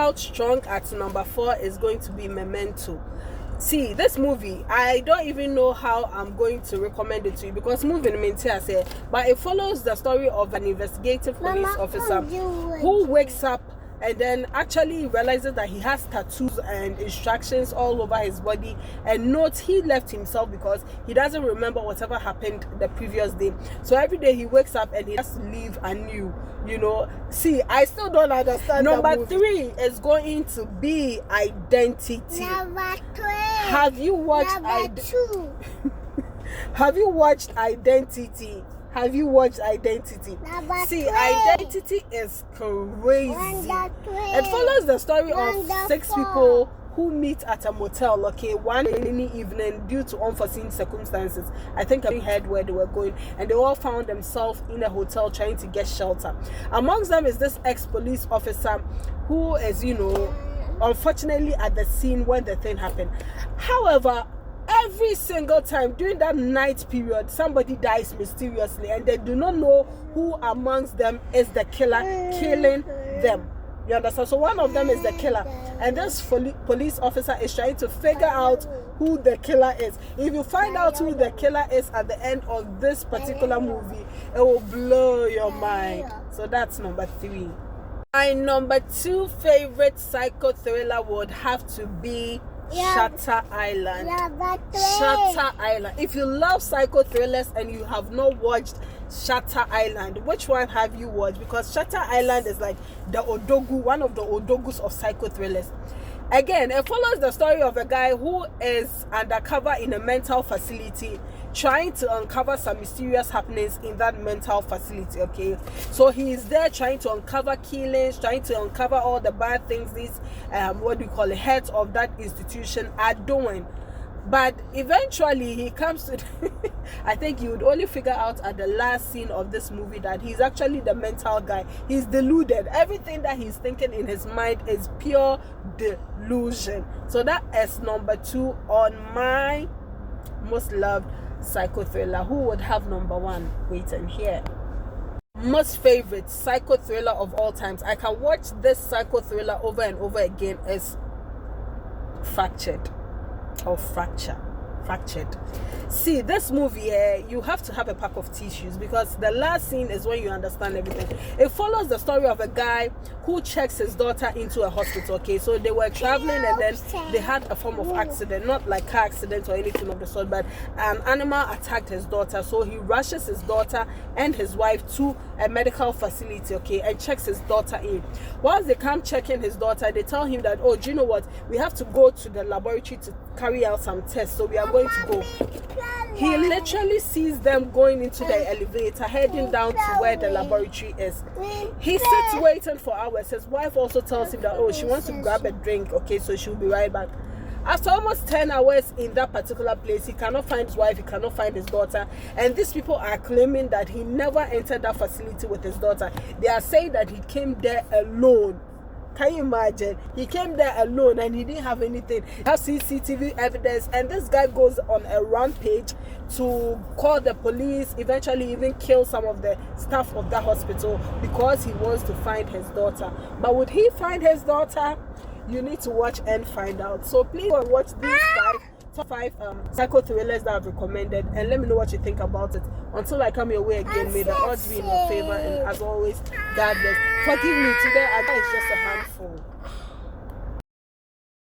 out strong at number 4 is going to be Memento. See, this movie, I don't even know how I'm going to recommend it to you, because movie but it follows the story of an investigative police officer who wakes up and then actually realizes that he has tattoos and instructions all over his body, and notes he left himself because he doesn't remember whatever happened the previous day. So every day he wakes up and he has to live anew, you know. See, I still don't understand. Number 3 is going to be Identity. Number 3. Have you watched Have you watched Identity? Have you watched Identity? See, Identity is crazy. It follows the story of 6 people who meet at a motel, okay, one rainy evening due to unforeseen circumstances. I think I heard where they were going, and they all found themselves in a hotel trying to get shelter. Amongst them is this ex-police officer who is, you know, unfortunately at the scene when the thing happened. However, every single time during that night period, somebody dies mysteriously, and they do not know who amongst them is the killer killing them. You understand? So one of them is the killer, and this police officer is trying to figure out who the killer is. If you find out who the killer is at the end of this particular movie, it will blow your mind. So that's number 3. My number 2 favorite psycho thriller would have to be Shutter Island. Shutter Island. If you love psycho thrillers and you have not watched Shutter Island, which one have you watched? Because Shutter Island is like the Odogu, one of the Odogus of psycho thrillers. Again, it follows the story of a guy who is undercover in a mental facility, trying to uncover some mysterious happenings in that mental facility, okay? So he is there trying to uncover killings, trying to uncover all the bad things these, heads of that institution are doing. But eventually he comes to I think you would only figure out at the last scene of this movie that he's actually the mental guy. He's deluded. Everything that he's thinking in his mind is pure delusion. So that is number 2 on my most loved psycho thriller. Who would have number 1? Waiting here. Most favorite psycho thriller of all times. I can watch this psycho thriller over and over again. Is Fractured. Or Fractured. See, this movie, you have to have a pack of tissues, because the last scene is when you understand everything. It follows the story of a guy who checks his daughter into a hospital, okay? So they were traveling and then they had a form of accident, not like car accident or anything of the sort, but an animal attacked his daughter. So he rushes his daughter and his wife to a medical facility, okay, and checks his daughter in. Once they come checking his daughter, they tell him that, oh, do you know what? We have to go to the laboratory to carry out some tests, so we are going to go. He literally sees them going into the elevator, heading down to where the laboratory is. He sits waiting for hours. His wife also tells him that, oh, she wants to grab a drink, okay, so she'll be right back. After almost 10 hours in that particular place, he cannot find his wife, he cannot find his daughter, and these people are claiming that he never entered that facility with his daughter. They are saying that he came there alone. Can you imagine? He came there alone and he didn't have anything. He has CCTV evidence, and this guy goes on a rampage to call the police, eventually even kill some of the staff of the hospital because he wants to find his daughter. But would he find his daughter? You need to watch and find out. So please go and watch these top 5 psycho thrillers that I've recommended, and let me know what you think about it. Until I come your way again, may the odds be in your favor, and as always, God bless. Forgive me, today I know it's just a handful.